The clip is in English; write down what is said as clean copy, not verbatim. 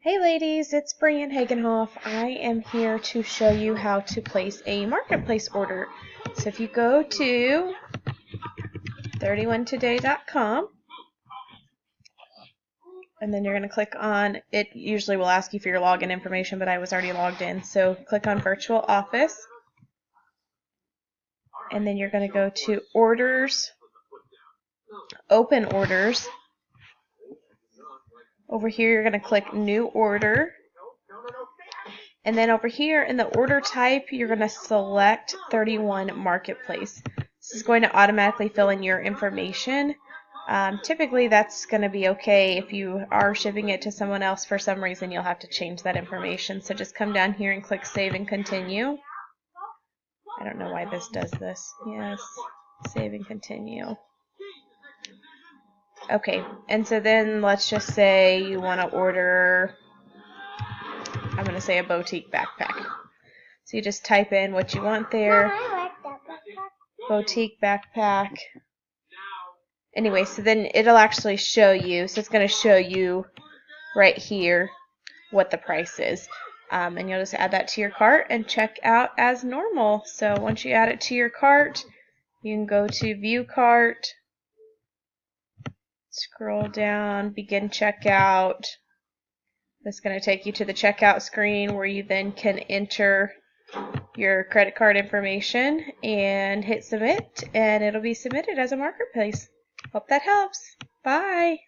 Hey ladies, it's Brian Hagenhoff. I am here to show you how to place a marketplace order. So if you go to 31today.com and then you're going to click on, it usually will ask you for your login information, but I was already logged in. So click on Virtual Office and then you're going to go to Orders, Open Orders. Over here you're going to click New Order. And then over here in the order type, you're going to select 31 Marketplace. This is going to automatically fill in your information. Typically that's going to be okay. If you are shipping it to someone else for some reason, you'll have to change that information. So just come down here and click Save and Continue. I don't know why this does this. Yes, Save and Continue. Okay, and so then let's just say you want to order, I'm going to say a boutique backpack. So you just type in what you want there. Mom, I like that backpack. Boutique backpack. Anyway, so then it'll actually show you. So it's going to show you right here what the price is. And you'll just add that to your cart and check out as normal. So once you add it to your cart, you can go to View Cart. Scroll down, Begin Checkout. That's going to take you to the checkout screen where you then can enter your credit card information and hit submit, and it'll be submitted as a marketplace. Hope that helps. Bye.